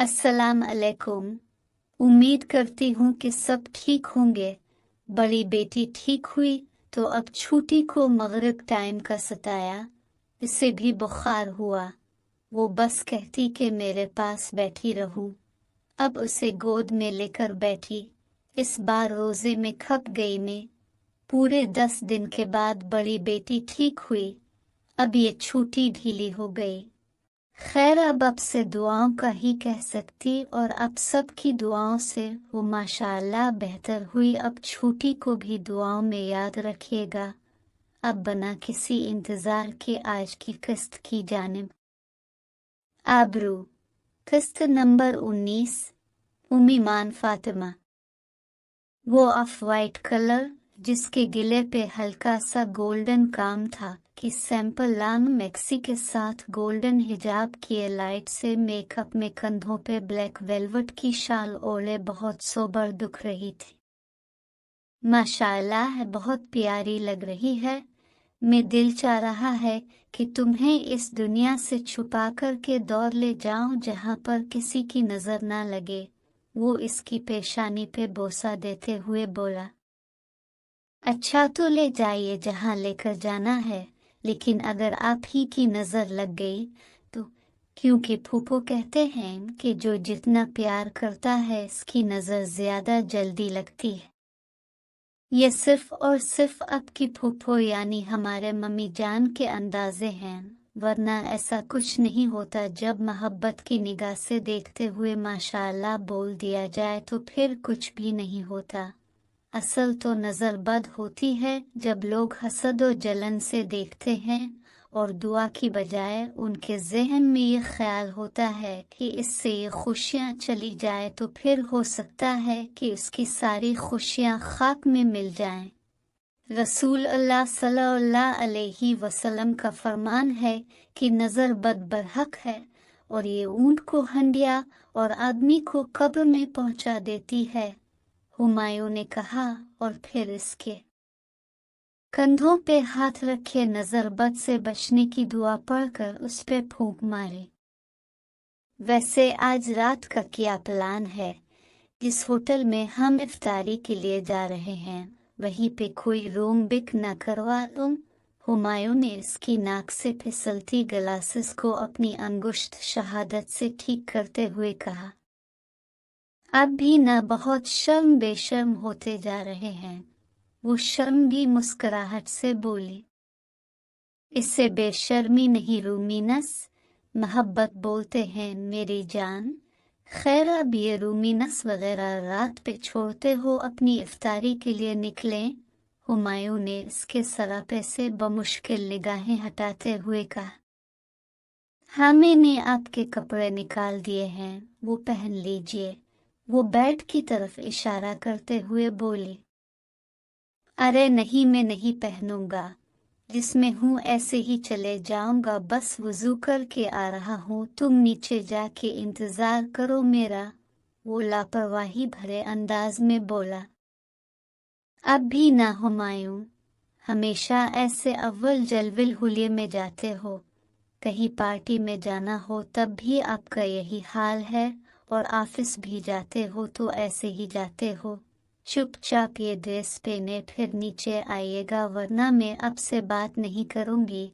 अस्सलाम अलैकुम। उम्मीद करती हूँ कि सब ठीक होंगे। बड़ी बेटी ठीक हुई तो अब छोटी को मगरिब टाइम का सताया, इसे भी बुखार हुआ। वो बस कहती कि मेरे पास बैठी रहूं। अब उसे गोद में लेकर बैठी। इस बार रोजे में खप गई मैं। पूरे 10 दिन के बाद बड़ी बेटी ठीक हुई। अब ये छोटी ढीली हो गई। खैर अब से दुआओं का ही कह सकती, और अब सबकी दुआओं से वो माशाअल्लाह बेहतर हुई। अब छोटी को भी दुआओं में याद रखिएगा। अब बना किसी इंतज़ार के आज की किस्त की जानिब। आबरू किस्त नंबर 19। उम्मीमान फातिमा। वो ऑफ वाइट कलर जिसके गिले पे हल्का सा गोल्डन काम था कि सैंपल लॉन्ग मैक्सी के साथ गोल्डन हिजाब किए लाइट से मेकअप में कंधों पे ब्लैक वेलवेट की शाल ओढ़े बहुत सोबर दिख रही थी। माशाअल्लाह बहुत प्यारी लग रही है। मैं दिल चाह रहा है कि तुम्हें इस दुनिया से छुपा कर के दौड़ ले जाऊं जहां पर किसी की नजर ना लगे। वो इसकी पेशानी पे बोसा देते हुए बोला, अच्छा तो ले जाइए जहां लेकर जाना है, लेकिन अगर आप ही की नजर लग गई तो, क्योंकि फूफो कहते हैं कि जो जितना प्यार करता है इसकी नजर ज्यादा जल्दी लगती है। ये सिर्फ और सिर्फ आपकी फूफो यानी हमारे मम्मी जान के अंदाजे हैं, वरना ऐसा कुछ नहीं होता। जब मोहब्बत की निगाह से देखते हुए माशाअल्लाह बोल दिया जाए तो फिर कुछ भी नहीं होता। असल तो नज़र बद होती है जब लोग हसद और जलन से देखते हैं और दुआ की बजाय उनके जहन में ये ख्याल होता है कि इससे ये खुशियाँ चली जाए तो फिर हो सकता है कि उसकी सारी खुशियाँ खाक में मिल जाएं। रसूल अल्लाह सल्लल्लाहु अलैहि वसल्लम का फरमान है कि नज़र बद बरहक है और ये ऊंट को हंडिया और आदमी को कब्र में पहुंचा देती है। हुमायूं ने कहा और फिर इसके कंधों पे हाथ रखे नजर बद से बचने की दुआ पढ़कर उस पे फूंक मारे। वैसे आज रात का क्या प्लान है? जिस होटल में हम इफ्तारी के लिए जा रहे हैं वहीं पे कोई रूम बुक न करवा लूं? हुमायूं ने इसकी नाक से फिसलती ग्लासेस को अपनी अंगुश्त शहादत से ठीक करते हुए कहा। अब भी न बहुत शर्म बेशर्म होते जा रहे हैं। वो शर्म भी मुस्कुराहट से बोली, इससे बेशर्मी नहीं रूमीनस, मोहब्बत बोलते हैं मेरी जान। खैर अब ये रूमीनस वगैरह रात पे छोड़ते हो अपनी इफ्तारी के लिए निकलें। हुमायूं ने इसके सरापे से बमुश्किल निगाहें हटाते हुए कहा, हाँ मैंने आपके कपड़े निकाल दिए हैं, वो पहन लीजिए। वो बेड की तरफ इशारा करते हुए बोली, अरे नहीं मैं नहीं पहनूंगा, जिसमें हूँ ऐसे ही चले जाऊंगा, बस वुजू करके आ रहा हूँ, तुम नीचे जाके इंतजार करो मेरा। वो लापरवाही भरे अंदाज में बोला। अब भी ना हुमायूं, हमेशा ऐसे अव्वल जलविल हुलिये में जाते हो, कहीं पार्टी में जाना हो तब भी आपका यही हाल है, और ऑफिस भी जाते हो तो ऐसे ही जाते हो। चुपचाप ये ड्रेस पहने फिर नीचे आइएगा वरना मैं अब से बात नहीं करूंगी।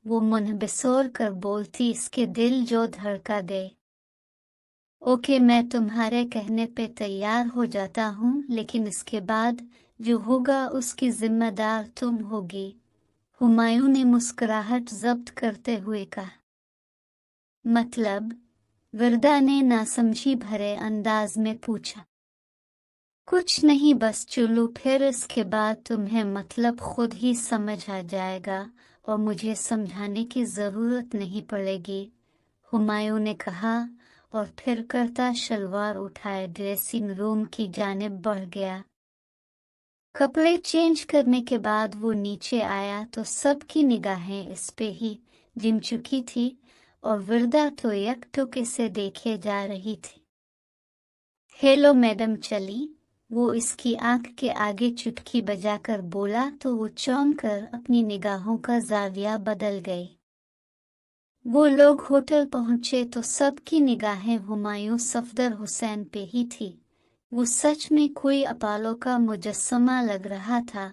वो मुंह बिसोर कर बोलती, इसके दिल जो धड़का गए। ओके मैं तुम्हारे कहने पे तैयार हो जाता हूँ, लेकिन इसके बाद जो होगा उसकी जिम्मेदार तुम होगी। हुमायूं ने मुस्कुराहट जब्त करते हुए कहा। मतलब? विरदा ने नासमझी भरे अंदाज में पूछा। कुछ नहीं, बस चलो फिर इसके बाद तुम्हें मतलब खुद ही समझ आ जाएगा और मुझे समझाने की ज़रूरत नहीं पड़ेगी, हुमायूं ने कहा और फिर करता शलवार उठाए ड्रेसिंग रूम की जानिब बढ़ गया। कपड़े चेंज करने के बाद वो नीचे आया तो सबकी निगाहें इस पे ही जिम चुकी थी और विरदा तो एकटुके से देखे जा रही थी। हेलो मैडम चली, वो इसकी आंख के आगे चुटकी बजाकर बोला तो वो चौंक कर अपनी निगाहों का जाविया बदल गई। वो लोग होटल पहुंचे तो सबकी निगाहें हुमायूं सफदर हुसैन पे ही थी। वो सच में कोई अपोलो का मुजस्समा लग रहा था।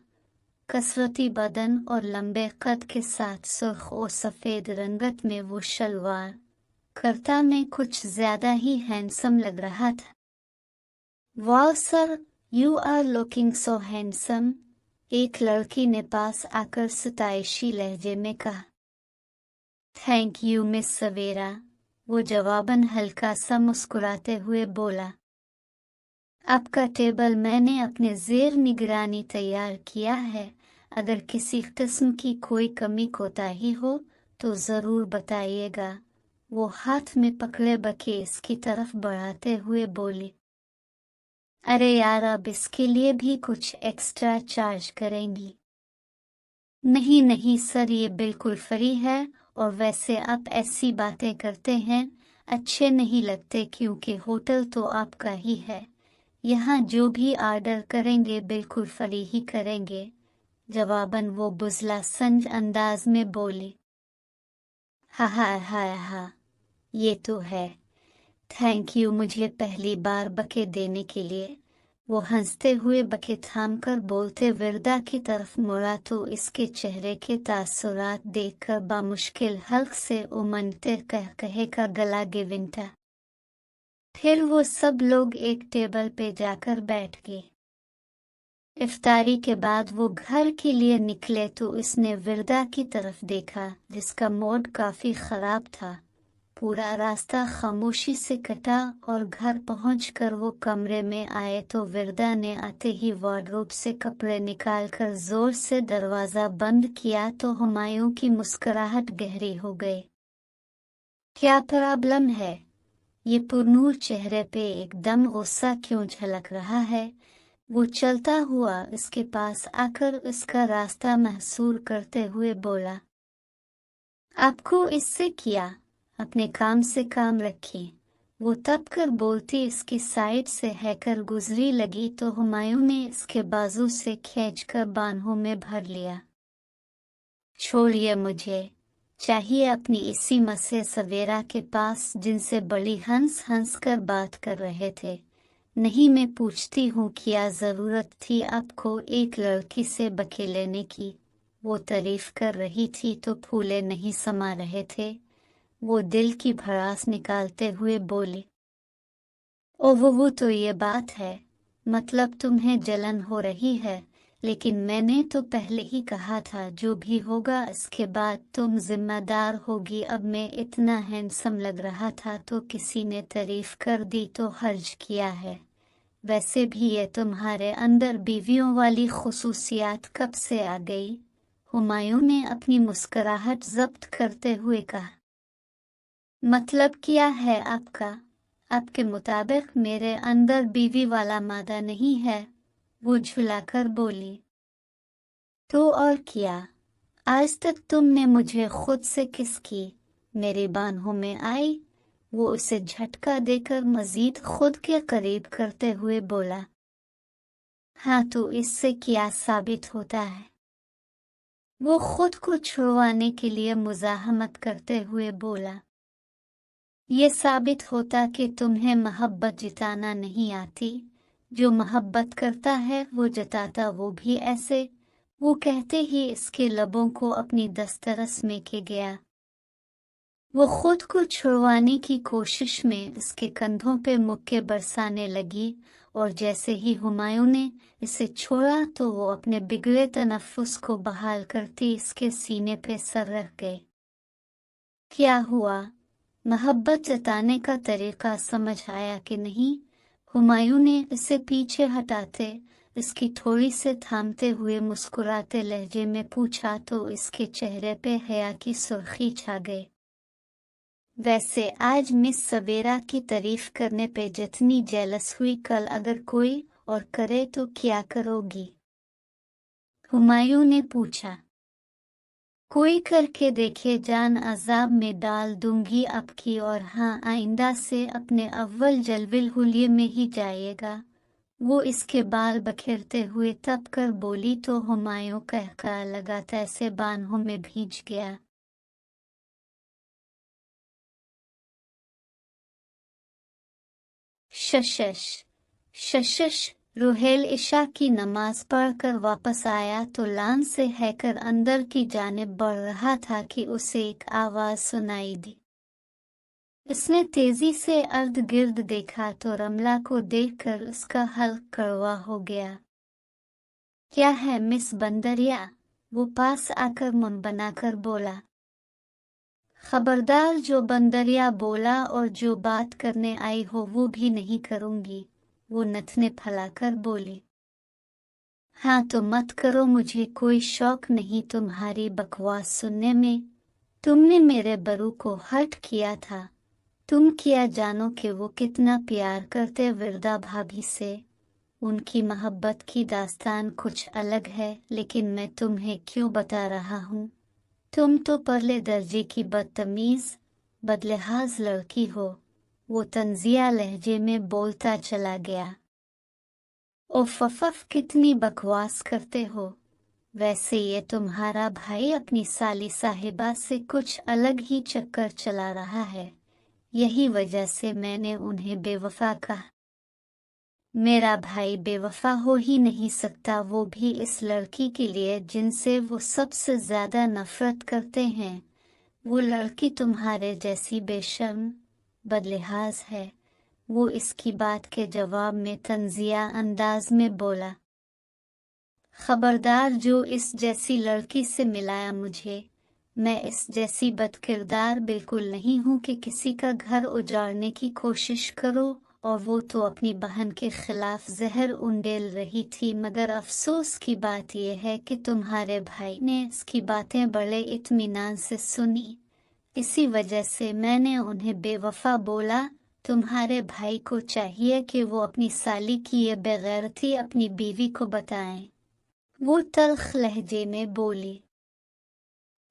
कसरती बदन और लंबे कद के साथ सुर्ख और सफेद रंगत में वो शलवार कुर्ता में कुछ ज्यादा ही हैंडसम लग रहा था। वाह sir, you are looking so handsome, एक लड़की ने पास आकर सताइशी लहजे में कहा। थैंक यू मिस सवेरा, वो जवाबन हल्का सा मुस्कुराते हुए बोला। आपका टेबल मैंने अपने जेर निगरानी तैयार किया है। अगर किसी किस्म की कोई कमी कोताही हो तो जरूर बताइएगा। वो हाथ में पकड़े बकेस की तरफ बढ़ाते हुए बोली। अरे यार, अब इसके लिए भी कुछ एक्स्ट्रा चार्ज करेंगी? नहीं नहीं सर, ये बिल्कुल फ्री है। और वैसे आप ऐसी बातें करते हैं अच्छे नहीं लगते, क्योंकि होटल तो आपका ही है। यहाँ जो भी ऑर्डर करेंगे बिल्कुल फ्री ही करेंगे। जवाबन वो बुझला संज अंदाज में बोली। हा हा हा हा, ये तो है। थैंक यू मुझे पहली बार बके देने के लिए। वो हंसते हुए बके थाम कर बोलते विरदा की तरफ मुड़ा तो इसके चेहरे के तासुरात देखकर बामुश्किल हल्क से उमनते कहे का गला गिविंटा। फिर वो सब लोग एक टेबल पे जाकर बैठ गए। इफ्तारी के बाद वो घर के लिए निकले तो इसने विरदा की तरफ देखा, जिसका मूड काफी खराब था। पूरा रास्ता खामोशी से कटा और घर पहुंचकर वो कमरे में आए तो विरदा ने आते ही वार्डरोब से कपड़े निकालकर जोर से दरवाजा बंद किया तो हुमायूं की मुस्कुराहट गहरी हो गई। क्या प्रॉब्लम है? ये पुरनूर चेहरे पे एकदम गुस्सा क्यों झलक रहा है? वो चलता हुआ इसके पास आकर इसका रास्ता महसूर करते हुए बोला। आपको इससे क्या, अपने काम से काम रखिए। वो तब कर बोलती इसकी साइड से हैकर गुजरी लगी तो हुमायूं ने इसके बाजू से खींचकर बाहों में भर लिया। छोड़िए, मुझे चाहिए अपनी इसी मसे सवेरा के पास जिनसे बड़ी हंस हंस कर बात कर रहे थे। नहीं, मैं पूछती हूँ क्या जरूरत थी आपको एक लड़की से बके लेने की? वो तारीफ कर रही थी तो फूले नहीं समा रहे थे। वो दिल की भड़ास निकालते हुए बोली। ओ वो तो ये बात है, मतलब तुम्हें जलन हो रही है, लेकिन मैंने तो पहले ही कहा था जो भी होगा इसके बाद तुम जिम्मेदार होगी। अब मैं इतना हैंडसम लग रहा था तो किसी ने तारीफ कर दी तो हर्ज किया है। वैसे भी ये तुम्हारे अंदर बीवियों वाली खुसूसियात कब से आ गई? हुमायूं ने अपनी मुस्कुराहट जब्त करते हुए कहा। मतलब क्या है आपका? आपके मुताबिक मेरे अंदर बीवी वाला मादा नहीं है? वो झुलाकर बोली। तो और क्या, आज तक तुमने मुझे खुद से किस की, मेरी बाहों में आई? वो उसे झटका देकर मजीद खुद के करीब करते हुए बोला। हाँ, तो इससे क्या साबित होता है? वो खुद को छुड़वाने के लिए मुजाहमत करते हुए बोला। ये साबित होता कि तुम्हें मोहब्बत जताना नहीं आती। जो मोहब्बत करता है वो जताता वो भी ऐसे। वो कहते ही इसके लबों को अपनी दस्तरस में के गया। वो खुद को छुड़वाने की कोशिश में इसके कंधों पे मुक्के बरसाने लगी और जैसे ही हुमायूं ने इसे छोड़ा तो वो अपने बिगड़े तनफ्फुस को बहाल करती इसके सीने पे सर रख गए। क्या हुआ? मोहब्बत जताने का तरीका समझ आया कि नहीं? हुमायूं ने इसे पीछे हटाते इसकी थोड़ी से थामते हुए मुस्कुराते लहजे में पूछा तो इसके चेहरे पे हया की सुर्खी छा गई। वैसे आज मिस सवेरा की तारीफ करने पे जितनी जेलस हुई, कल अगर कोई और करे तो क्या करोगी? हुमायूं ने पूछा। कोई करके देखे, जान अजाब में डाल दूंगी आपकी। और हाँ, आइंदा से अपने अव्वल जलविल हुलिये में ही जाइएगा। वो इसके बाल बखेरते हुए तब कर बोली तो हुमायूं कहका लगा तैसे बाहों में भीज गया। शशश रुहेल इशा की नमाज पढ़कर वापस आया तो लान से हैकर अंदर की जानिब बढ़ रहा था कि उसे एक आवाज सुनाई दी। उसने तेजी से अर्द गिर्द देखा तो रमला को देखकर उसका हल्क कड़वा हो गया। क्या है मिस बंदरिया? वो पास आकर मुंह बनाकर बोला। खबरदार, जो बंदरिया बोला और जो बात करने आई हो वो भी नहीं करूंगी, वो नथने फैलाकर बोली। हाँ तो मत करो, मुझे कोई शौक नहीं तुम्हारी बकवास सुनने में। तुमने मेरे बरू को हर्ट किया था। तुम क्या जानो कि वो कितना प्यार करते विरदा भाभी से। उनकी मोहब्बत की दास्तान कुछ अलग है, लेकिन मैं तुम्हें क्यों बता रहा हूँ। तुम तो परले दर्जे की बदतमीज बदलिहाज लड़की हो। वो तंजिया लहजे में बोलता चला गया। ओफ, कितनी बकवास करते हो। वैसे ये तुम्हारा भाई अपनी साली साहिबा से कुछ अलग ही चक्कर चला रहा है, यही वजह से मैंने उन्हें बेवफा कहा। मेरा भाई बेवफा हो ही नहीं सकता, वो भी इस लड़की के लिए जिनसे वो सबसे ज्यादा नफरत करते हैं। वो लड़की तुम्हारे जैसी बेशर्म बदलिहाज है। वो इसकी बात के जवाब में तंजिया अंदाज में बोला। खबरदार, जो इस जैसी लड़की से मिलाया मुझे। मैं इस जैसी बदकिरदार बिल्कुल नहीं हूँ कि किसी का घर उजाड़ने की कोशिश करो, और वो तो अपनी बहन के खिलाफ जहर उंडेल रही थी। मगर अफसोस की बात यह है कि तुम्हारे भाई ने इसकी बातें बड़े इत्मीनान से सुनी। इसी वजह से मैंने उन्हें बेवफा बोला। तुम्हारे भाई को चाहिए कि वो अपनी साली की ये बेगैरती अपनी बीवी को बताएं। वो तल्ख लहजे में बोली।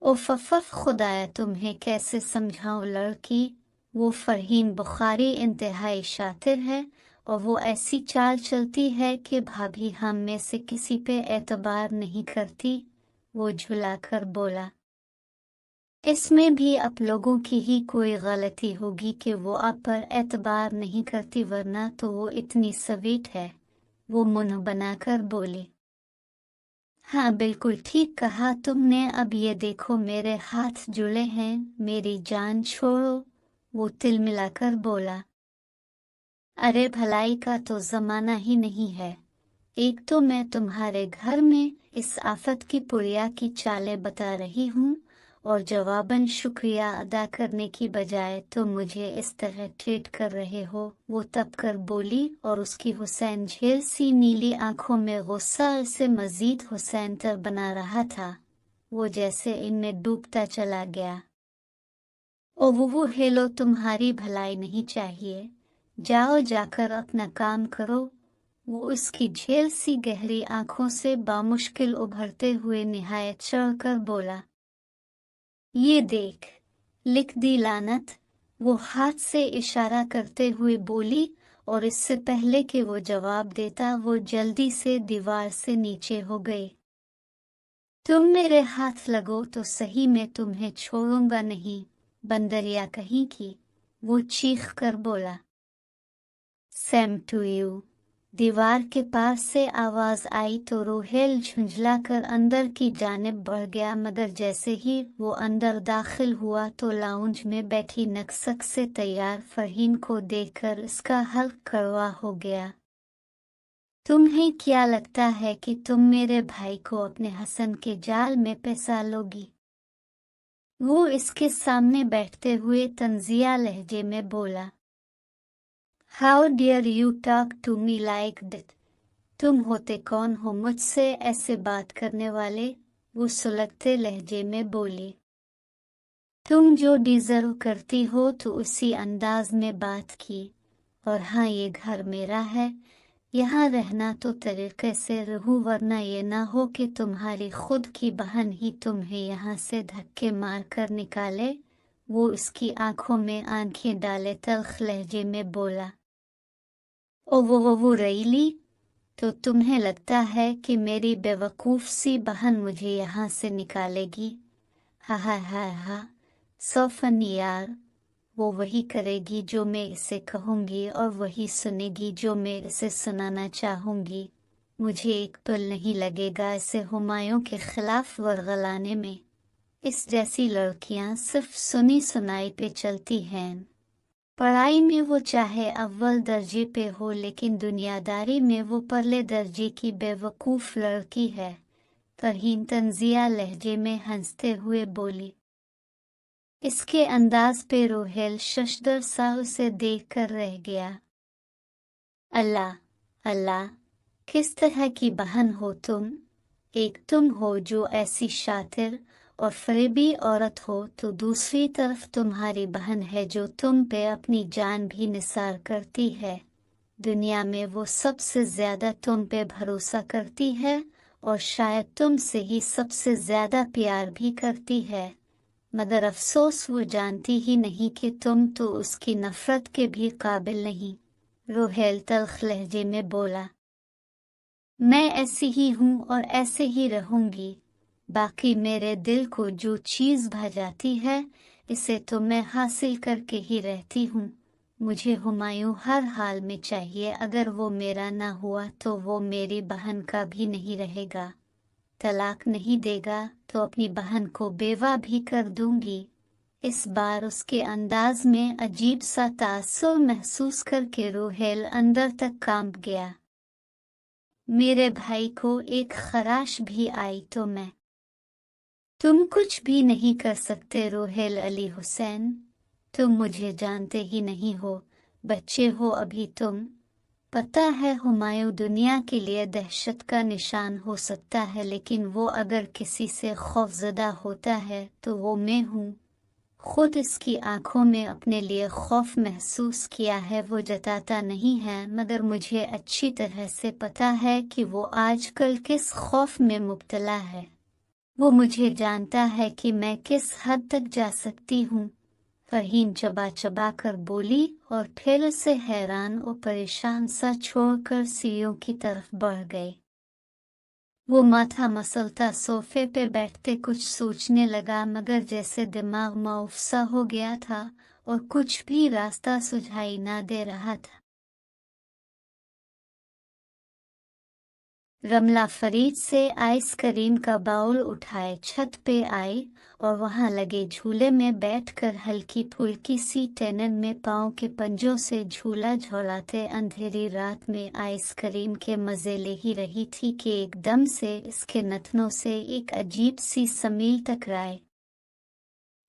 ओफ, खुदाया तुम्हें कैसे समझाऊं लड़की। वो फरहीन बुखारी इंतहाई शातिर है, और वो ऐसी चाल चलती है कि भाभी हम में से किसी पे एतबार नहीं करती। वो झुलाकर बोला। इसमें भी आप लोगों की ही कोई गलती होगी कि वो आप पर एतबार नहीं करती, वरना तो वो इतनी स्वीट है। वो मुंह बनाकर बोली। हाँ बिल्कुल ठीक कहा तुमने। अब ये देखो मेरे हाथ जुड़े हैं, मेरी जान छोड़ो। वो तिलमिलाकर बोला। अरे भलाई का तो जमाना ही नहीं है। एक तो मैं तुम्हारे घर में इस आफत की पुड़िया की चालें बता रही हूँ, और जवाबन शुक्रिया अदा करने की बजाय तुम मुझे इस तरह ट्रीट कर रहे हो। वो तब कर बोली, और उसकी हुसैन झेल सी नीली आंखों में गुस्सा से मजीद हुसैन तर बना रहा था। वो जैसे इनमें डूबता चला गया। ओ वो हेलो, तुम्हारी भलाई नहीं चाहिए, जाओ जाकर अपना काम करो। वो उसकी झेल सी गहरी आंखों से बामुश्किल उभरते हुए निहायत चढ़कर बोला। ये देख, लिख दी लानत। वो हाथ से इशारा करते हुए बोली, और इससे पहले कि वो जवाब देता वो जल्दी से दीवार से नीचे हो गई। तुम मेरे हाथ लगो तो सही, मैं तुम्हें छोड़ूंगा नहीं, बंदरिया कहीं की। वो चीख कर बोला। Same to you. दीवार के पास से आवाज आई तो रोहेल झुंझलाकर अंदर की जानिब बढ़ गया, मगर जैसे ही वो अंदर दाखिल हुआ तो लाउंज में बैठी नक्सक से तैयार फरहीन को देखकर इसका हल्क कड़वा हो गया। तुम्हें क्या लगता है कि तुम मेरे भाई को अपने हसन के जाल में फंसा लोगी? वो इसके सामने बैठते हुए तंजिया लहजे में बोला। How dare you talk to me like that? तुम होते कौन हो मुझसे ऐसे बात करने वाले? वो सुलगते लहजे में बोली। तुम जो डिजर्व करती हो तो उसी अंदाज में बात की। और हाँ, ये घर मेरा है, यहाँ रहना तो तरीके से रहूं, वरना ये ना हो कि तुम्हारी खुद की बहन ही तुम्हें यहाँ से धक्के मार कर निकाले। वो उसकी आंखों में आंखें डाले तल्ख लहजे में बोला। ओ वो रईली, तो तुम्हें लगता है कि मेरी बेवकूफ सी बहन मुझे यहाँ से निकालेगी? हा, सो फनी यार। वो वही करेगी जो मैं इसे कहूँगी और वही सुनेगी जो मैं इसे सुनाना चाहूँगी। मुझे एक पल नहीं लगेगा इसे हुमायूं के खिलाफ वर्गलाने में। इस जैसी लड़कियां सिर्फ सुनी सुनाई पे चलती हैं। पढ़ाई में वो चाहे अव्वल दर्जे पे हो, लेकिन दुनियादारी में वो परले दर्जे की बेवकूफ़ लड़की है। फरहीन तंजिया लहजे में हंसते हुए बोली। इसके अंदाज पे रोहेल शशदर सा उसे देख कर रह गया। अल्लाह अल्लाह, किस तरह की बहन हो तुम। एक तुम हो जो ऐसी शातिर और फरेबी औरत हो, तो दूसरी तरफ तुम्हारी बहन है जो तुम पे अपनी जान भी निसार करती है। दुनिया में वो सबसे ज्यादा तुम पे भरोसा करती है और शायद तुमसे ही सबसे ज्यादा प्यार भी करती है, मगर अफसोस वो जानती ही नहीं कि तुम तो उसकी नफरत के भी काबिल नहीं। रोहेल तल्ख लहजे में बोला। मैं ऐसी ही हूँ और ऐसे ही रहूंगी। बाकी मेरे दिल को जो चीज़ भा जाती है, इसे तो मैं हासिल करके ही रहती हूँ। मुझे हुमायूं हर हाल में चाहिए। अगर वो मेरा ना हुआ तो वो मेरी बहन का भी नहीं रहेगा। तलाक नहीं देगा तो अपनी बहन को बेवा भी कर दूंगी। इस बार उसके अंदाज में अजीब सा तासुर महसूस करके रोहेल अंदर तक कांप गया। मेरे भाई को एक खराश भी आई तो तुम कुछ भी नहीं कर सकते रोहेल अली हुसैन। तुम मुझे जानते ही नहीं हो, बच्चे हो अभी तुम। पता है हुमायूं दुनिया के लिए दहशत का निशान हो सकता है, लेकिन वो अगर किसी से खौफजदा होता है तो वो मैं हूँ। खुद इसकी आंखों में अपने लिए खौफ महसूस किया है, वो जताता नहीं है, मगर मुझे अच्छी तरह से पता है कि वो आजकल किस खौफ में मुब्तला है। वो मुझे जानता है कि मैं किस हद तक जा सकती हूँ। फरहीन चबा चबा कर बोली और फिर उसे हैरान और परेशान सा छोड़कर सीढ़ियों की तरफ बढ़ गए। वो माथा मसलता सोफे पे बैठते कुछ सोचने लगा, मगर जैसे दिमाग मौफ सा हो गया था और कुछ भी रास्ता सुझाई ना दे रहा था। रमला फरीद से आइसक्रीम का बाउल उठाए छत पे आई और वहां लगे झूले में बैठकर हल्की फुल्की सी टेनन में पाँव के पंजों से झूला झोलाते अंधेरी रात में आइसक्रीम के मजे ले ही रही थी कि एकदम से इसके नथनों से एक अजीब सी समील टकराए।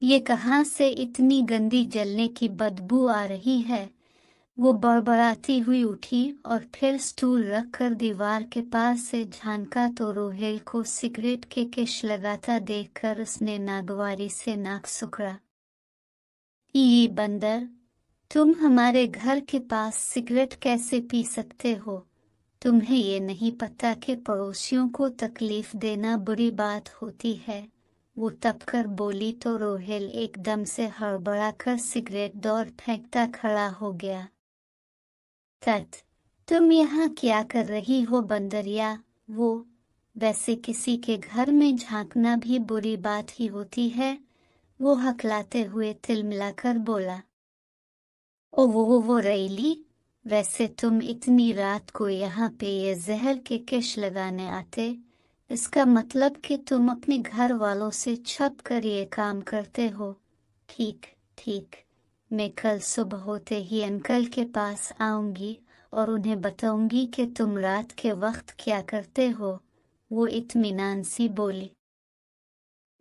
ये कहाँ से इतनी गंदी जलने की बदबू आ रही है। वो बड़बड़ाती हुई उठी और फिर स्टूल रखकर दीवार के पास से झांका तो रोहेल को सिगरेट के केश लगाता देखकर उसने नागवारी से नाक सुखड़ा। ये बंदर, तुम हमारे घर के पास सिगरेट कैसे पी सकते हो? तुम्हें ये नहीं पता कि पड़ोसियों को तकलीफ देना बुरी बात होती है। वो तपकर बोली तो रोहेल एकदम से हड़बड़ा कर सिगरेट दौड़ फेंकता खड़ा हो गया। तुम यहाँ क्या कर रही हो बंदरिया? वो वैसे किसी के घर में झांकना भी बुरी बात ही होती है। वो हकलाते हुए तिलमिलाकर बोला। ओ वो रैली, वैसे तुम इतनी रात को यहाँ पे ये जहर के केश लगाने आते, इसका मतलब कि तुम अपने घर वालों से छुप कर ये काम करते हो। ठीक ठीक, मैं कल सुबह होते ही अंकल के पास आऊंगी और उन्हें बताऊंगी कि तुम रात के वक्त क्या करते हो। वो इत्मीनान सी बोली।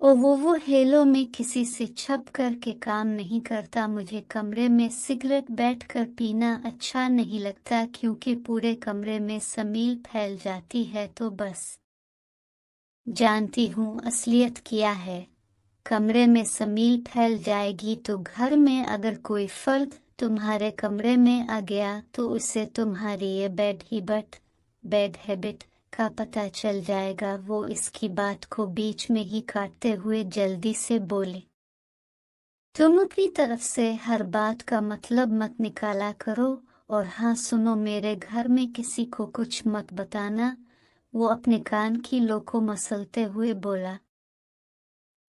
ओ वो हेलो, में किसी से छुप कर के काम नहीं करता। मुझे कमरे में सिगरेट बैठकर पीना अच्छा नहीं लगता, क्योंकि पूरे कमरे में समील फैल जाती है। तो बस जानती हूँ असलियत क्या है। कमरे में समील फैल जाएगी तो घर में अगर कोई फर्द तुम्हारे कमरे में आ गया तो उसे तुम्हारी ये बैड हैबिट का पता चल जाएगा। वो इसकी बात को बीच में ही काटते हुए जल्दी से बोले। तुम अपनी तरफ से हर बात का मतलब मत निकाला करो, और हाँ सुनो, मेरे घर में किसी को कुछ मत बताना। वो अपने कान की लो को मसलते हुए बोला।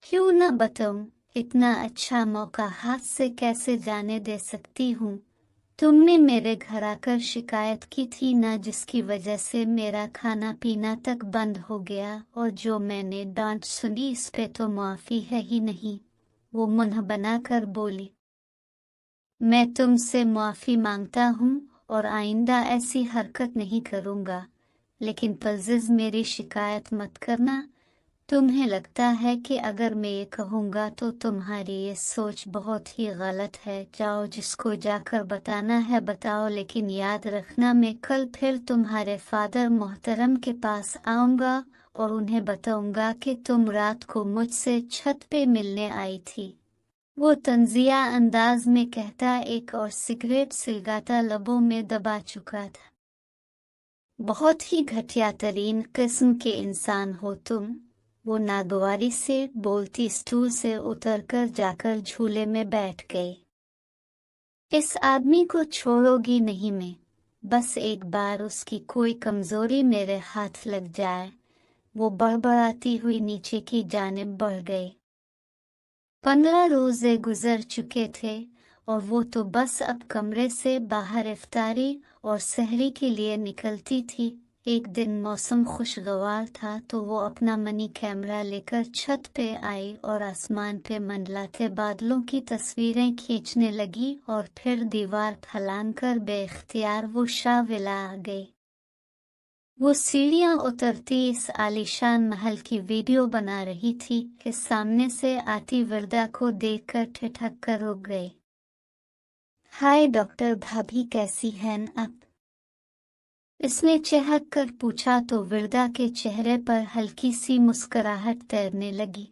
क्यों ना बताऊं? इतना अच्छा मौका हाथ से कैसे जाने दे सकती हूँ। तुमने मेरे घर आकर शिकायत की थी ना, जिसकी वजह से मेरा खाना पीना तक बंद हो गया, और जो मैंने डांट सुनी इस पे तो माफी है ही नहीं। वो मुंह बनाकर बोली, मैं तुमसे माफी मांगता हूँ और आइंदा ऐसी हरकत नहीं करूँगा, लेकिन प्लीज मेरी शिकायत मत करना। तुम्हें लगता है कि अगर मैं ये कहूँगा तो तुम्हारी ये सोच बहुत ही गलत है। जाओ, जिसको जाकर बताना है बताओ, लेकिन याद रखना मैं कल फिर तुम्हारे फादर मोहतरम के पास आऊँगा और उन्हें बताऊँगा कि तुम रात को मुझसे छत पे मिलने आई थी। वो तंजिया अंदाज में कहता एक और सिगरेट सिलगाता लबों में दबा चुका था। बहुत ही घटिया तरीन किस्म के इंसान हो तुम। वो नागवारी से बोलती स्टूल से उतरकर जाकर झूले में बैठ गई। इस आदमी को छोड़ोगी नहीं मैं, बस एक बार उसकी कोई कमजोरी मेरे हाथ लग जाए। वो बड़बड़ाती हुई नीचे की जानिब बढ़ गई। 15 रोजे गुजर चुके थे और वो तो बस अब कमरे से बाहर इफ्तारी और सहरी के लिए निकलती थी। एक दिन मौसम खुशगवार था तो वो अपना मनी कैमरा लेकर छत पे आई और आसमान पे मंडलाते बादलों की तस्वीरें खींचने लगी, और फिर दीवार फलांकर बेख्तियार वो शाहविला आ गई। वो सीढ़ियां उतरती इस आलीशान महल की वीडियो बना रही थी कि सामने से आती विरदा को देखकर ठिठक कर रुक गई। हाय डॉक्टर भाभी, कैसी हैं आप? इसने चहक कर पूछा तो विरदा के चेहरे पर हल्की सी मुस्कुराहट तैरने लगी।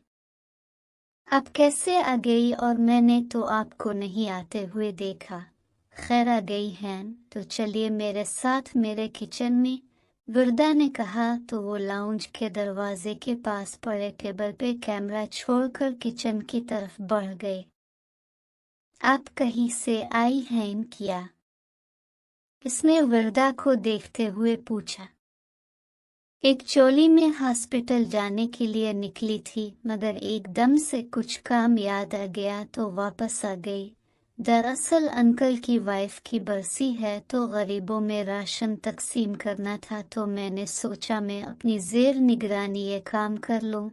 आप कैसे आ गई? और मैंने तो आपको नहीं आते हुए देखा। खैर आ गई हैं तो चलिए मेरे साथ मेरे किचन में, विरदा ने कहा तो वो लाउंज के दरवाजे के पास पड़े टेबल पे कैमरा छोड़कर किचन की तरफ बढ़ गए। आप कहीं से आई हैं क्या? इसने विरदा को देखते हुए पूछा। एक चोली में हॉस्पिटल जाने के लिए निकली थी, मगर एकदम से कुछ काम याद आ गया तो वापस आ गई। दरअसल अंकल की वाइफ की बरसी है तो गरीबों में राशन तकसीम करना था, तो मैंने सोचा मैं अपनी जेर निगरानी ये काम कर लूं।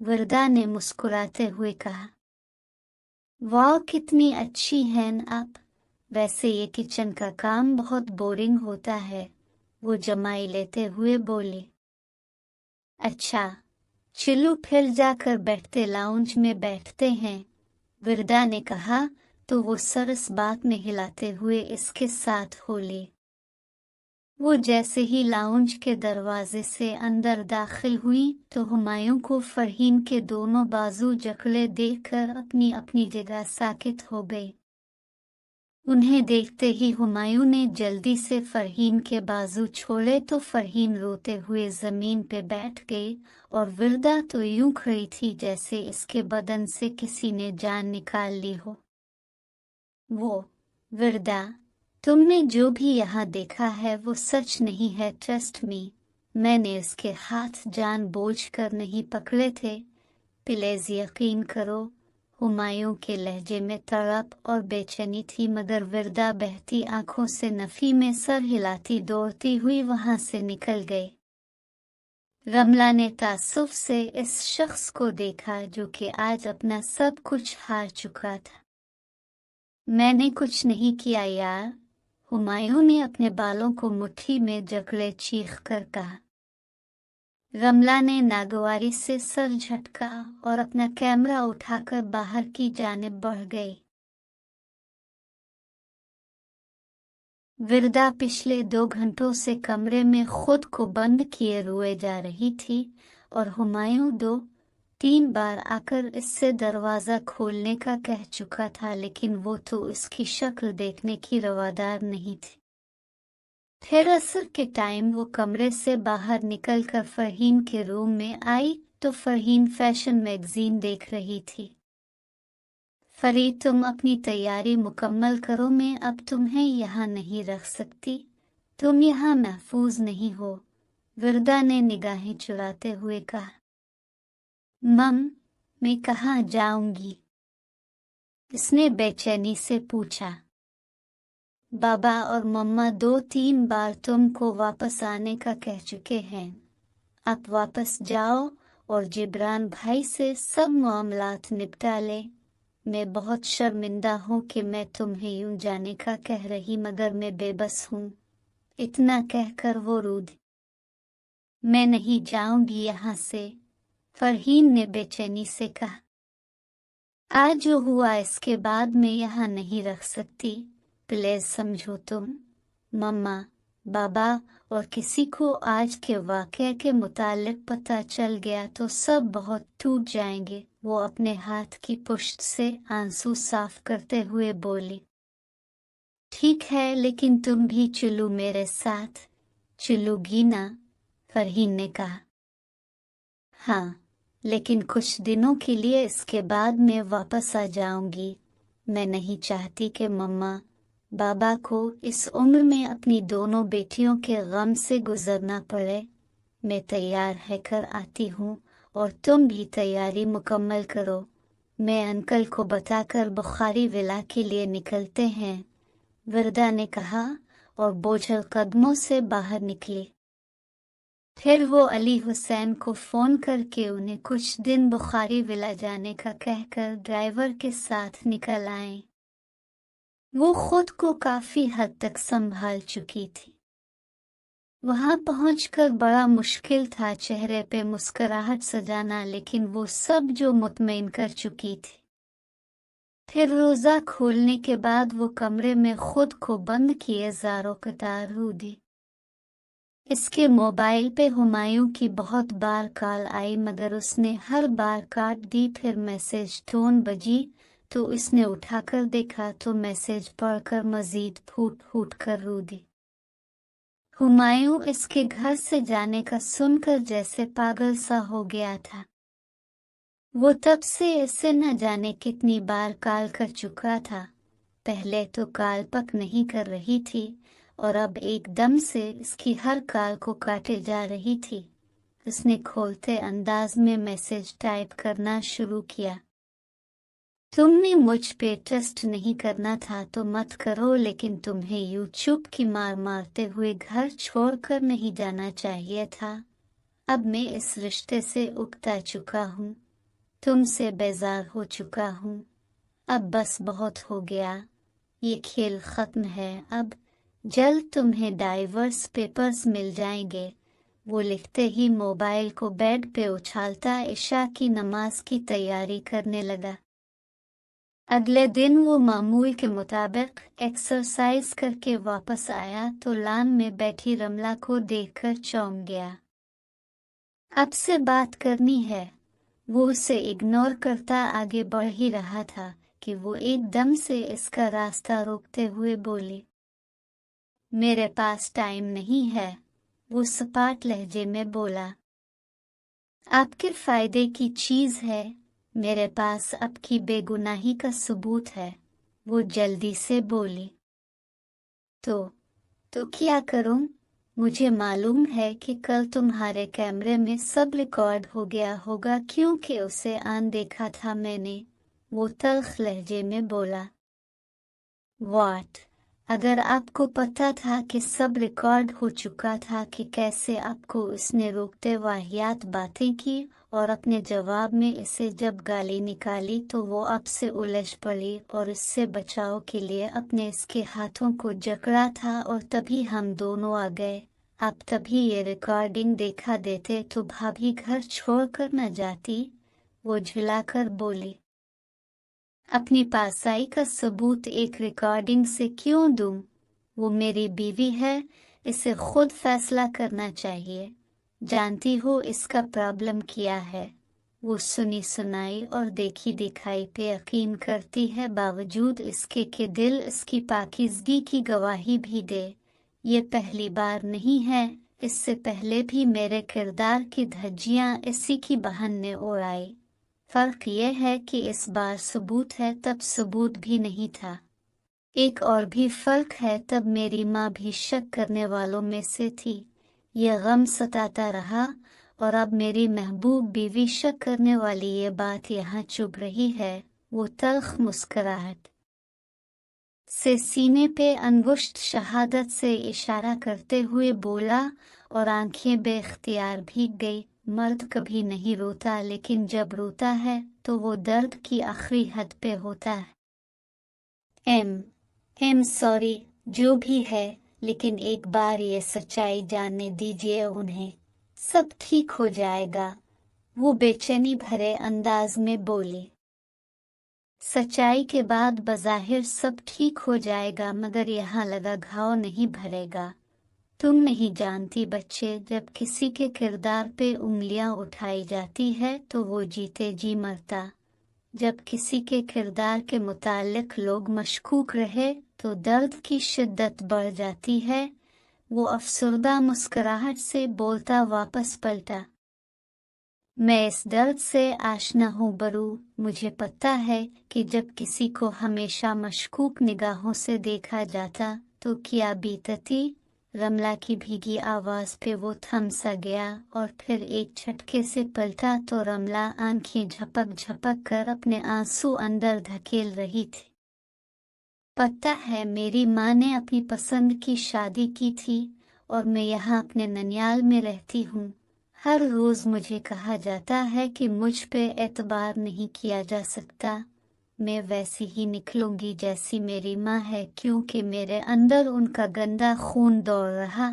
विरदा ने मुस्कुराते हुए कहा। वाह, कितनी अच्छी हैं आप। वैसे ये किचन का काम बहुत बोरिंग होता है, वो जमाई लेते हुए बोले। अच्छा चलो फिर जाकर बैठते लाउंज में बैठते हैं, विरदा ने कहा तो वो सर इस बात में हिलाते हुए इसके साथ हो ली। वो जैसे ही लाउंज के दरवाजे से अंदर दाखिल हुई तो हुमायूं को फरहीन के दोनों बाजू जकड़े देखकर अपनी अपनी जगह साकित हो गई। उन्हें देखते ही हुमायूं ने जल्दी से फरहीन के बाजू छोड़े तो फरहीन रोते हुए जमीन पे बैठ गई, और विरदा तो यूं खड़ी थी जैसे इसके बदन से किसी ने जान निकाल ली हो। वो विरदा, तुमने जो भी यहाँ देखा है वो सच नहीं है, ट्रस्ट मी। मैंने इसके हाथ जानबूझकर नहीं पकड़े थे, प्लीज यकीन करो। हुमायूं के लहजे में तड़प और बेचैनी थी, मगर विरदा बहती आंखों से नफी में सर हिलाती दौड़ती हुई वहां से निकल गई। रमला ने तासुफ से इस शख्स को देखा जो कि आज अपना सब कुछ हार चुका था। मैंने कुछ नहीं किया यार, हुमायूं ने अपने बालों को मुट्ठी में जकड़े चीख कर कहा। रमला ने नागवारी से सर झटका और अपना कैमरा उठाकर बाहर की जानिब बढ़ गई। विरदा पिछले 2 घंटों से कमरे में खुद को बंद किए रोए जा रही थी, और हुमायूं 2-3 बार आकर इससे दरवाज़ा खोलने का कह चुका था, लेकिन वो तो इसकी शक्ल देखने की रवादार नहीं थी। फिर असर के टाइम वो कमरे से बाहर निकलकर फरहीन के रूम में आई तो फरहीन फैशन मैगजीन देख रही थी। फरीद, तुम अपनी तैयारी मुकम्मल करो, मैं अब तुम्हें यहाँ नहीं रख सकती, तुम यहाँ महफूज नहीं हो, विरदा ने निगाहें चुराते हुए कहा। मम, मैं कहाँ जाऊंगी? इसने बेचैनी से पूछा। बाबा और मम्मा 2-3 बार तुमको वापस आने का कह चुके हैं। आप वापस जाओ और जिब्रान भाई से सब मामलात निपटा ले। मैं बहुत शर्मिंदा हूँ कि मैं तुम्हें यूं जाने का कह रही, मगर मैं बेबस हूँ। इतना कहकर वो रूठ। मैं नहीं जाऊंगी यहाँ से, फरहीन ने बेचैनी से कहा। आज जो हुआ इसके बाद मैं यहाँ नहीं रह सकती। प्लीज समझो तुम। मम्मा, बाबा और किसी को आज के वाक़ये के मुतालिक पता चल गया तो सब बहुत टूट जाएंगे। वो अपने हाथ की पुश्त से आंसू साफ करते हुए बोली। ठीक है, लेकिन तुम भी चलो मेरे साथ। चलोगी ना? फरहीन ने कहा। हाँ, लेकिन कुछ दिनों के लिए, इसके बाद मैं वापस आ जाऊंगी। मैं नहीं चाहती कि मम्मा बाबा को इस उम्र में अपनी दोनों बेटियों के गम से गुजरना पड़े। मैं तैयार है कर आती हूँ और तुम भी तैयारी मुकम्मल करो। मैं अंकल को बताकर बुखारी विला के लिए निकलते हैं, वर्दा ने कहा और बोझल कदमों से बाहर निकली। फिर वो अली हुसैन को फ़ोन करके उन्हें कुछ दिन बुखारी विला जाने का कहकर ड्राइवर के साथ निकल आए। वो खुद को काफ़ी हद तक संभाल चुकी थी। वहां पहुंचकर बड़ा मुश्किल था चेहरे पे मुस्कुराहट सजाना, लेकिन वो सब जो मुतमईन कर चुकी थी। फिर रोज़ा खोलने के बाद वो कमरे में खुद को बंद किए ज़ारों कतार रो दी। इसके मोबाइल पे हुमायूं की बहुत बार कॉल आई, मगर उसने हर बार काट दी। फिर मैसेज टोन बजी तो इसने उठाकर देखा तो मैसेज पढ़कर मजीद फूट फूट कर रो दी। हुमायूं इसके घर से जाने का सुनकर जैसे पागल सा हो गया था। वो तब से इसे न जाने कितनी बार कॉल कर चुका था। पहले तो कॉल पक नहीं कर रही थी और अब एकदम से इसकी हर कॉल को काटे जा रही थी। उसने खोलते अंदाज में मैसेज टाइप करना शुरू किया। तुमने मुझ पे ट्रस्ट नहीं करना था तो मत करो, लेकिन तुम्हें यूं चुप की मार मारते हुए घर छोड़कर नहीं जाना चाहिए था। अब मैं इस रिश्ते से उकता चुका हूँ, तुमसे बेजार हो चुका हूँ। अब बस बहुत हो गया, ये खेल खत्म है। अब जल्द तुम्हें डाइवर्स पेपर्स मिल जाएंगे। वो लिखते ही मोबाइल को बेड पे उछालता इशा की नमाज की तैयारी करने लगा। अगले दिन वो मामूल के मुताबिक एक्सरसाइज करके वापस आया तो लान में बैठी रमला को देखकर चौंक गया। अब से बात करनी है। वो उसे इग्नोर करता आगे बढ़ ही रहा था कि वो एकदम से इसका रास्ता रोकते हुए बोली, मेरे पास टाइम नहीं है। वो सपाट लहजे में बोला, आपके फायदे की चीज है। मेरे पास आपकी बेगुनाही का सबूत है। वो जल्दी से बोली। तो क्या करूं? मुझे मालूम है कि कल तुम्हारे कैमरे में सब रिकॉर्ड हो गया होगा, क्योंकि उसे आन देखा था मैंने। वो तल्ख लहजे में बोला। व्हाट? अगर आपको पता था कि सब रिकॉर्ड हो चुका था कि कैसे आपको उसने रोकते वाहियात बातें की और अपने जवाब में इसे जब गाली निकाली तो वो आपसे उलझ पड़ी और इससे बचाव के लिए अपने इसके हाथों को जकड़ा था और तभी हम दोनों आ गए। आप तभी ये रिकॉर्डिंग देखा देते तो भाभी घर छोड़कर न जाती। वो झुलाकर बोली, अपनी पासाई का सबूत एक रिकॉर्डिंग से क्यों दूं? वो मेरी बीवी है, इसे खुद फैसला करना चाहिए। जानती हो इसका प्रॉब्लम क्या है? वो सुनी सुनाई और देखी दिखाई पे यकीन करती है, बावजूद इसके कि दिल इसकी पाकीज़गी की गवाही भी दे। ये पहली बार नहीं है, इससे पहले भी मेरे किरदार की धज्जियां इसी की बहन ने उड़ाई। फर्क ये है कि इस बार सबूत है, तब सबूत भी नहीं था। एक और भी फर्क है, तब मेरी माँ भी शक करने वालों में से थी। यह गम सताता रहा और अब मेरी महबूब बीवी शक करने वाली ये बात यहाँ चुभ रही है। वो तल्ख मुस्कुराहट से सीने पे अंगुष्ठ शहादत से इशारा करते हुए बोला और आंखें बेख्तियार भीग गई। मर्द कभी नहीं रोता, लेकिन जब रोता है तो वो दर्द की आखिरी हद पे होता है। एम सॉरी, जो भी है, लेकिन एक बार ये सच्चाई जानने दीजिए उन्हें। सब ठीक हो जाएगा, वो बेचैनी भरे अंदाज में बोली। सच्चाई के बाद बज़ाहिर सब ठीक हो जाएगा, मगर यहाँ लगा घाव नहीं भरेगा। तुम नहीं जानती बच्चे, जब किसी के किरदार पे उंगलियां उठाई जाती है तो वो जीते जी मरता। जब किसी के किरदार के मुतालिक लोग मशकूक रहे तो दर्द की शिद्दत बढ़ जाती है। वो अफसरदा मुस्कुराहट से बोलता वापस पलटा, मैं इस दर्द से आशना हूँ बरू। मुझे पता है कि जब किसी को हमेशा मशकूक निगाहों से देखा जाता तो क्या बीतती। रमला की भीगी आवाज पे वो थम सा गया और फिर एक झटके से पलटा तो रमला आंखें झपक झपक कर अपने आंसू अंदर धकेल रही थी। पता है, मेरी माँ ने अपनी पसंद की शादी की थी और मैं यहाँ अपने ननियाल में रहती हूँ। हर रोज मुझे कहा जाता है कि मुझ पे एतबार नहीं किया जा सकता। मैं वैसी ही निकलूंगी जैसी मेरी माँ है, क्योंकि मेरे अंदर उनका गंदा खून दौड़ रहा।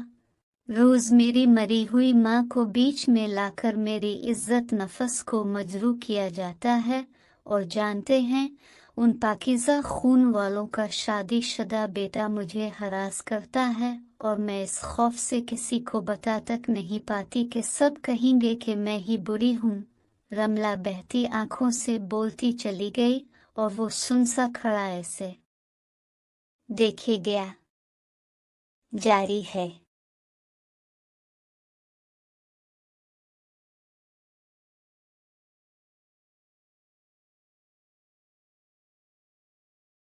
रोज मेरी मरी हुई माँ को बीच में लाकर मेरी इज्जत नफस को मजरू किया जाता है, और जानते हैं, उन पाकीज़ा खून वालों का शादीशुदा बेटा मुझे हरास करता है, और मैं इस खौफ से किसी को बता तक नहीं पाती कि सब कहेंगे कि मैं ही बुरी हूँ। रमला बहती आंखों से बोलती चली गई और वो सुन सा खड़ा ऐसे देखे गया। जारी है।